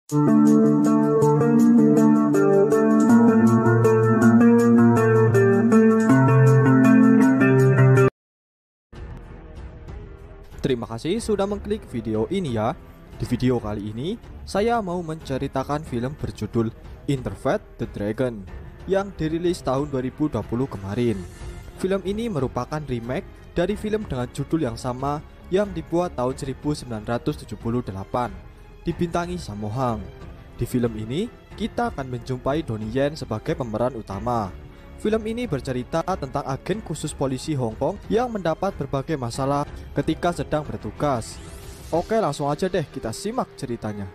Terima kasih sudah mengklik video ini ya. Di video kali ini, saya mau menceritakan film berjudul Interfate the Dragon yang dirilis tahun 2020 kemarin. Film ini merupakan remake dari film dengan judul yang sama yang dibuat tahun 1978, dibintangi Sammo Hung. Di film ini, kita akan menjumpai Donnie Yen sebagai pemeran utama. Film ini bercerita tentang agen khusus polisi Hong Kong yang mendapat berbagai masalah ketika sedang bertugas. Oke, langsung aja deh kita simak ceritanya.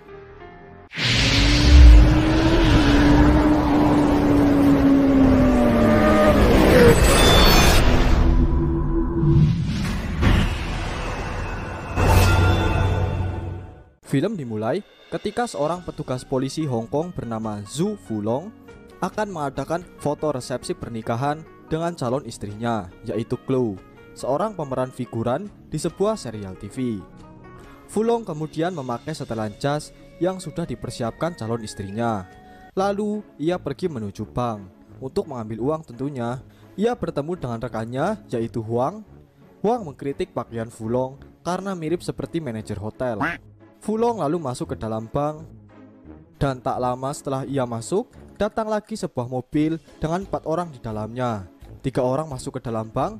Film dimulai ketika seorang petugas polisi Hong Kong bernama Zhu Fulong akan mengadakan foto resepsi pernikahan dengan calon istrinya, yaitu Chloe, seorang pemeran figuran di sebuah serial TV. Fulong kemudian memakai setelan jas yang sudah dipersiapkan calon istrinya. Lalu ia pergi menuju bank untuk mengambil uang tentunya. Ia bertemu dengan rekannya, yaitu Huang. Huang mengkritik pakaian Fulong karena mirip seperti manajer hotel. Fulong lalu masuk ke dalam bank, dan tak lama setelah ia masuk, datang lagi sebuah mobil dengan 4 orang di dalamnya. 3 orang masuk ke dalam bank,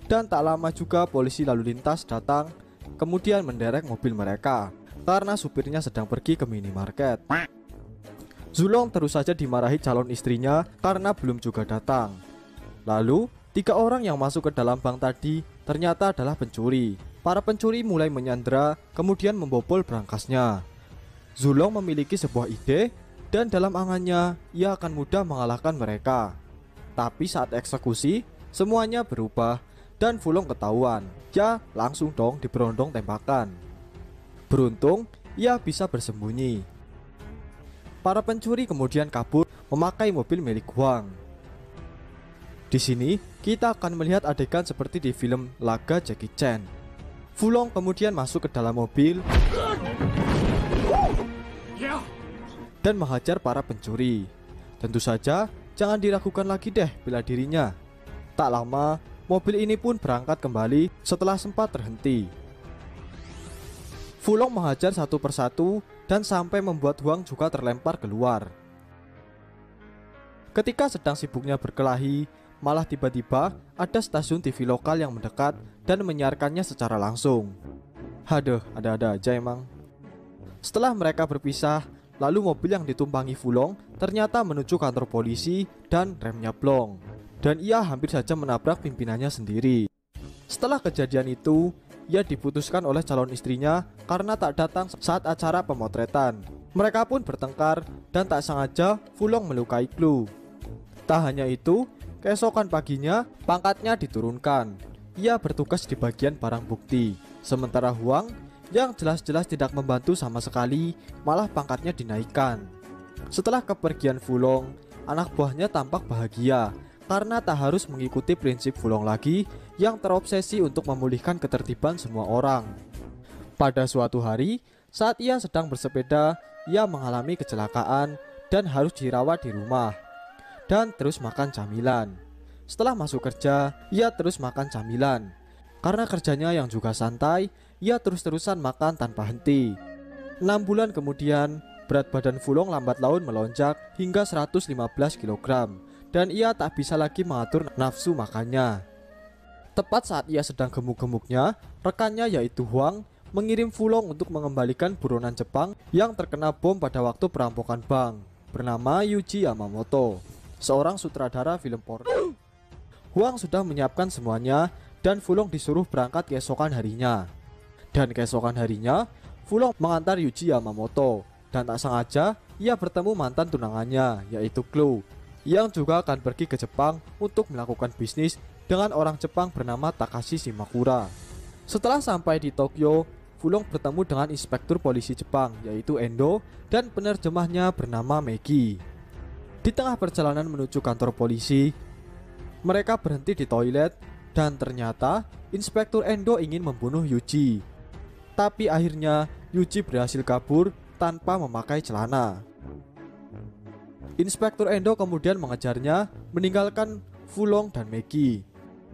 dan tak lama juga polisi lalu lintas datang, kemudian menderek mobil mereka karena supirnya sedang pergi ke minimarket. Zulong terus saja dimarahi calon istrinya karena belum juga datang. Lalu 3 orang yang masuk ke dalam bank tadi ternyata adalah pencuri. Para pencuri mulai menyandera, kemudian membobol berangkasnya. Zulong memiliki sebuah ide, dan dalam angannya ia akan mudah mengalahkan mereka. Tapi saat eksekusi, semuanya berubah dan Fulong ketahuan. Ya, langsung dong diberondong tembakan. Beruntung, ia bisa bersembunyi. Para pencuri kemudian kabur memakai mobil milik Huang. Di sini, kita akan melihat adegan seperti di film laga Jackie Chan. Fulong kemudian masuk ke dalam mobil dan menghajar para pencuri. Tentu saja jangan diragukan lagi deh bela dirinya. Tak lama, mobil ini pun berangkat kembali setelah sempat terhenti. Fulong menghajar satu persatu dan sampai membuat Huang juga terlempar keluar. Ketika sedang sibuknya berkelahi, malah tiba-tiba ada stasiun TV lokal yang mendekat dan menyiarkannya secara langsung. Haduh, ada-ada aja emang. Setelah mereka berpisah, lalu mobil yang ditumpangi Fulong ternyata menuju kantor polisi dan remnya blong, dan ia hampir saja menabrak pimpinannya sendiri. Setelah kejadian itu, ia diputuskan oleh calon istrinya karena tak datang saat acara pemotretan. Mereka pun bertengkar dan tak sengaja Fulong melukai Chloe. Tak hanya itu, keesokan paginya pangkatnya diturunkan. Ia bertugas di bagian barang bukti, sementara Huang yang jelas-jelas tidak membantu sama sekali, malah pangkatnya dinaikkan. Setelah kepergian Fulong, anak buahnya tampak bahagia karena tak harus mengikuti prinsip Fulong lagi yang terobsesi untuk memulihkan ketertiban semua orang. Pada suatu hari, saat ia sedang bersepeda, ia mengalami kecelakaan dan harus dirawat di rumah dan terus makan camilan. Setelah masuk kerja, ia terus makan camilan. Karena kerjanya yang juga santai, ia terus-terusan makan tanpa henti. 6 bulan kemudian, berat badan Fulong lambat laun melonjak hingga 115 kg, dan ia tak bisa lagi mengatur nafsu makannya. Tepat saat ia sedang gemuk-gemuknya, rekannya yaitu Huang mengirim Fulong untuk mengembalikan buronan Jepang yang terkena bom pada waktu perampokan bank, bernama Yuji Yamamoto, seorang sutradara film porno. Huang sudah menyiapkan semuanya dan Fulong disuruh berangkat keesokan harinya. Dan keesokan harinya, Fulong mengantar Yuji Yamamoto, dan tak sengaja ia bertemu mantan tunangannya, yaitu Chloe, yang juga akan pergi ke Jepang untuk melakukan bisnis dengan orang Jepang bernama Takashi Shimakura. Setelah sampai di Tokyo, Fulong bertemu dengan inspektur polisi Jepang, yaitu Endo, dan penerjemahnya bernama Maggie. Di tengah perjalanan menuju kantor polisi, mereka berhenti di toilet dan ternyata Inspektur Endo ingin membunuh Yuji. Tapi akhirnya Yuji berhasil kabur tanpa memakai celana. Inspektur Endo kemudian mengejarnya, meninggalkan Fulong dan Maggie.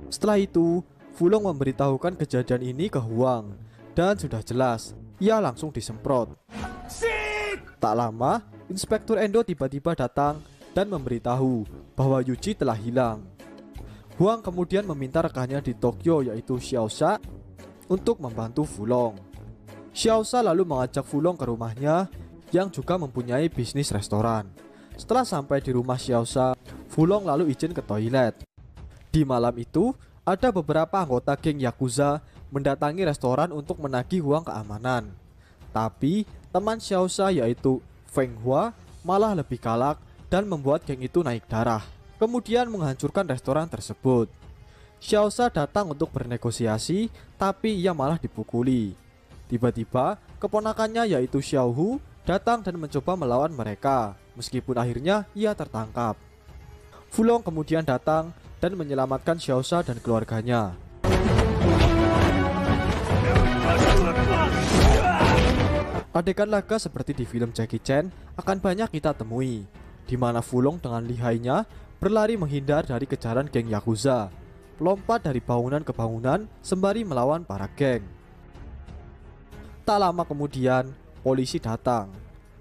Setelah itu, Fulong memberitahukan kejadian ini ke Huang, dan sudah jelas, ia langsung disemprot. Tak lama, Inspektur Endo tiba-tiba datang dan memberitahu bahwa Yuji telah hilang. Huang kemudian meminta rekannya di Tokyo yaitu Xiaosha untuk membantu Fulong. Xiaosha lalu mengajak Fulong ke rumahnya yang juga mempunyai bisnis restoran. Setelah sampai di rumah Xiaosha, Fulong lalu izin ke toilet. Di malam itu, ada beberapa anggota geng Yakuza mendatangi restoran untuk menagih uang keamanan. Tapi, teman Xiaosha yaitu Feng Hua malah lebih galak dan membuat geng itu naik darah, kemudian menghancurkan restoran tersebut. Xiaosha datang untuk bernegosiasi, tapi ia malah dipukuli. Tiba-tiba, keponakannya yaitu Xiaohu datang dan mencoba melawan mereka, meskipun akhirnya ia tertangkap. Fulong kemudian datang dan menyelamatkan Xiaosha dan keluarganya. Adegan laga seperti di film Jackie Chan akan banyak kita temui, di mana Fulong dengan lihainya berlari menghindar dari kejaran geng Yakuza, lompat dari bangunan ke bangunan sembari melawan para geng. Tak lama kemudian, polisi datang.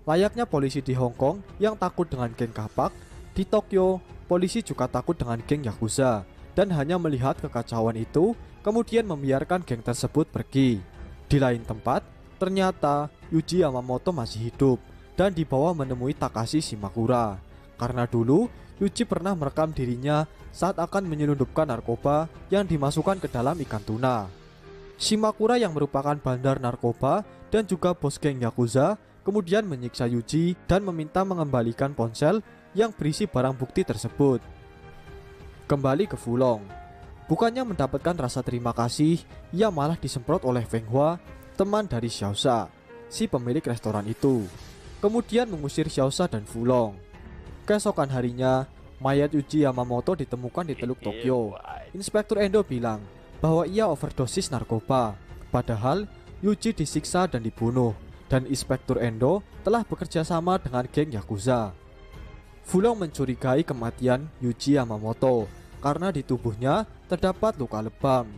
Layaknya polisi di Hong Kong yang takut dengan geng kapak, di Tokyo, polisi juga takut dengan geng Yakuza dan hanya melihat kekacauan itu, kemudian membiarkan geng tersebut pergi. Di lain tempat, ternyata Yuji Yamamoto masih hidup dan dibawa menemui Takashi Shimakura. Karena dulu, Yuji pernah merekam dirinya saat akan menyelundupkan narkoba yang dimasukkan ke dalam ikan tuna. Shimakura yang merupakan bandar narkoba dan juga bos geng Yakuza kemudian menyiksa Yuji dan meminta mengembalikan ponsel yang berisi barang bukti tersebut. Kembali ke Fulong. Bukannya mendapatkan rasa terima kasih, ia malah disemprot oleh Feng Hua, teman dari Xiaosha, si pemilik restoran itu. Kemudian mengusir Xiaosha dan Fulong. Keesokan harinya, mayat Yuji Yamamoto ditemukan di Teluk Tokyo. Inspektur Endo bilang bahwa ia overdosis narkoba, padahal Yuji disiksa dan dibunuh, dan Inspektur Endo telah bekerja sama dengan geng Yakuza. Fulong mencurigai kematian Yuji Yamamoto karena di tubuhnya terdapat luka lebam.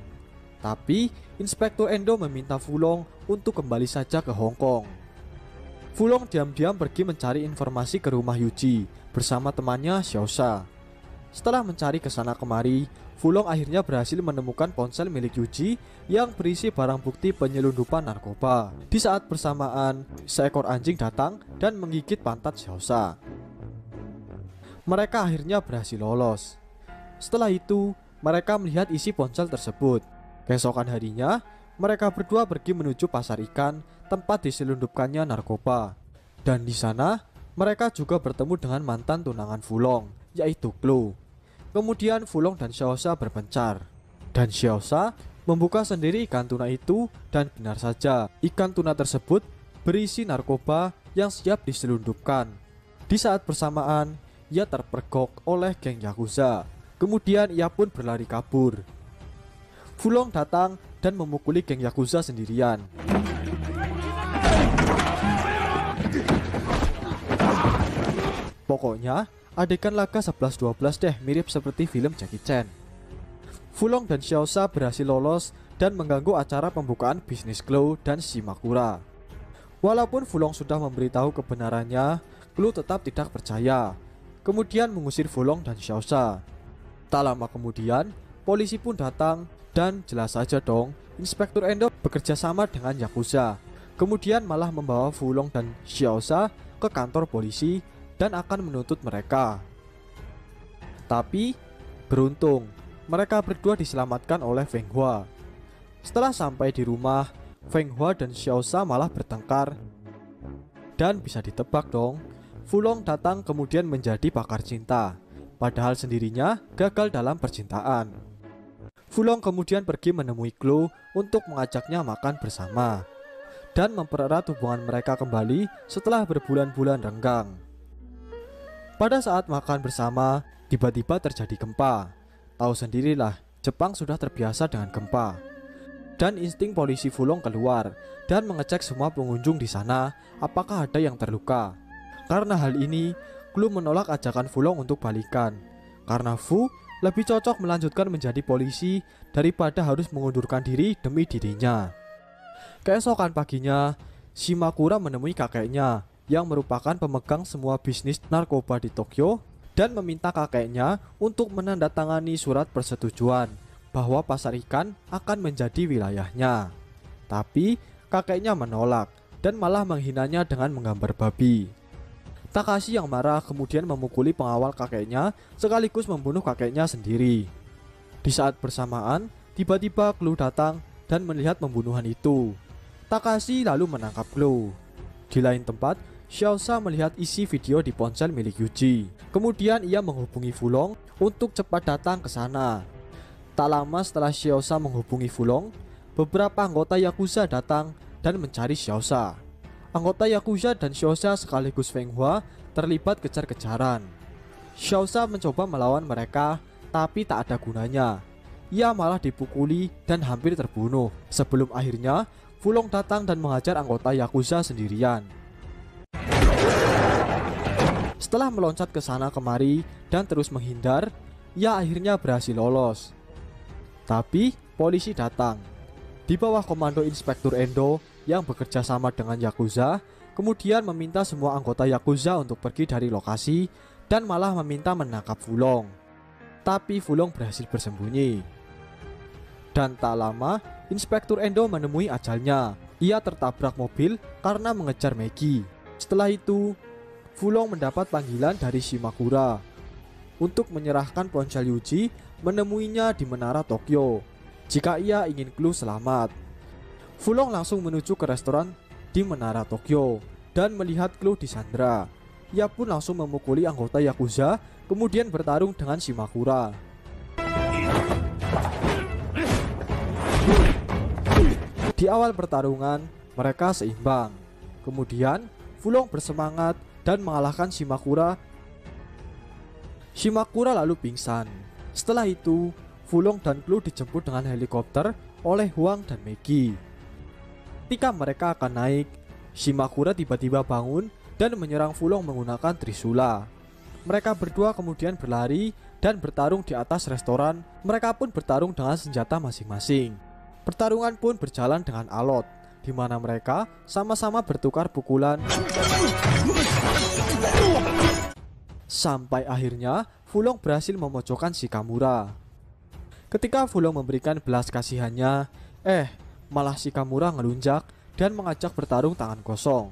Tapi Inspektur Endo meminta Fulong untuk kembali saja ke Hong Kong. Fulong diam-diam pergi mencari informasi ke rumah Yuji bersama temannya Xiaosha. Setelah mencari ke sana kemari, Fulong akhirnya berhasil menemukan ponsel milik Yuji yang berisi barang bukti penyelundupan narkoba. Di saat bersamaan, seekor anjing datang dan menggigit pantat Xiaosha. Mereka akhirnya berhasil lolos. Setelah itu, mereka melihat isi ponsel tersebut. Keesokan harinya, mereka berdua pergi menuju pasar ikan tempat diselundupkannya narkoba. Dan di sana, mereka juga bertemu dengan mantan tunangan Fulong, yaitu Chloe. Kemudian Fulong dan Xiaosha berpencar, dan Xiaosha membuka sendiri ikan tuna itu, dan benar saja ikan tuna tersebut berisi narkoba yang siap diselundupkan. Di saat bersamaan, ia terpergok oleh geng Yakuza. Kemudian ia pun berlari kabur. Fulong datang dan memukuli geng Yakuza sendirian. Pokoknya, adegan laga 11-12 deh, mirip seperti film Jackie Chan. Fulong dan Xiaosha berhasil lolos dan mengganggu acara pembukaan bisnis Chloe dan Shimakura. Walaupun Fulong sudah memberitahu kebenarannya, Chloe tetap tidak percaya. Kemudian mengusir Fulong dan Xiaosha. Tak lama kemudian, polisi pun datang dan jelas saja dong, Inspektur Endo bekerja sama dengan Yakuza. Kemudian malah membawa Fulong dan Xiaosha ke kantor polisi dan akan menuntut mereka. Tapi beruntung, mereka berdua diselamatkan oleh Feng Hua. Setelah sampai di rumah, Feng Hua dan Xiaosha malah bertengkar. Dan bisa ditebak dong, Fulong datang kemudian menjadi pakar cinta, padahal sendirinya gagal dalam percintaan. Fulong kemudian pergi menemui Chloe untuk mengajaknya makan bersama dan mempererat hubungan mereka kembali setelah berbulan-bulan renggang. Pada saat makan bersama, tiba-tiba terjadi gempa. Tahu sendirilah, Jepang sudah terbiasa dengan gempa. dan insting polisi Fulong keluar dan mengecek semua pengunjung di sana apakah ada yang terluka. Karena hal ini, Clue menolak ajakan Fulong untuk balikan, karena Fu lebih cocok melanjutkan menjadi polisi daripada harus mengundurkan diri demi dirinya. Keesokan paginya, Shimakura menemui kakeknya yang merupakan pemegang semua bisnis narkoba di Tokyo dan meminta kakeknya untuk menandatangani surat persetujuan bahwa pasar ikan akan menjadi wilayahnya. Tapi kakeknya menolak dan malah menghinanya dengan menggambar babi. Takashi yang marah kemudian memukuli pengawal kakeknya sekaligus membunuh kakeknya sendiri. Di saat bersamaan, tiba-tiba Clue datang dan melihat pembunuhan itu. Takashi lalu menangkap Clue. Di lain tempat, Xiaosa melihat isi video di ponsel milik Yuji. Kemudian ia menghubungi Fulong untuk cepat datang ke sana. Tak lama setelah Xiaosa menghubungi Fulong, beberapa anggota Yakuza datang dan mencari Xiaosa. Anggota Yakuza dan Xiaosa sekaligus Feng Hua terlibat kejar-kejaran. Xiaosa mencoba melawan mereka, tapi tak ada gunanya. Ia malah dipukuli dan hampir terbunuh. Sebelum akhirnya, Fulong datang dan menghajar anggota Yakuza sendirian. Setelah meloncat ke sana kemari dan terus menghindar, ia akhirnya berhasil lolos. Tapi polisi datang. Di bawah komando Inspektur Endo yang bekerja sama dengan Yakuza, kemudian meminta semua anggota Yakuza untuk pergi dari lokasi dan malah meminta menangkap Fulong. Tapi Fulong berhasil bersembunyi. Dan tak lama, Inspektur Endo menemui ajalnya. Ia tertabrak mobil karena mengejar Maggie. Setelah itu, Fulong mendapat panggilan dari Shimakura untuk menyerahkan ponsel Yuji menemuinya di menara Tokyo jika ia ingin Clue selamat. Fulong langsung menuju ke restoran di menara Tokyo dan melihat Clue disandra. Ia pun langsung memukuli anggota Yakuza, kemudian bertarung dengan Shimakura. Di awal pertarungan, mereka seimbang. Kemudian, Fulong bersemangat dan mengalahkan Shimakura. Shimakura lalu pingsan. Setelah itu, Fulong dan Clue dijemput dengan helikopter oleh Huang dan Maggie. Ketika mereka akan naik, Shimakura tiba-tiba bangun dan menyerang Fulong menggunakan trisula. Mereka berdua kemudian berlari dan bertarung di atas restoran. Mereka pun bertarung dengan senjata masing-masing. Pertarungan pun berjalan dengan alot, di mana mereka sama-sama bertukar pukulan. Sampai akhirnya Fulong berhasil memojokkan Shikamura. Ketika Fulong memberikan belas kasihannya, malah Shikamura ngelunjak dan mengajak bertarung tangan kosong.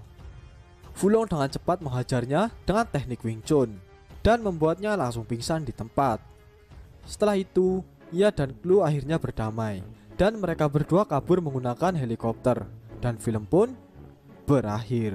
Fulong dengan cepat menghajarnya dengan teknik Wing Chun dan membuatnya langsung pingsan di tempat. Setelah itu, ia dan Clue akhirnya berdamai dan mereka berdua kabur menggunakan helikopter dan film pun berakhir.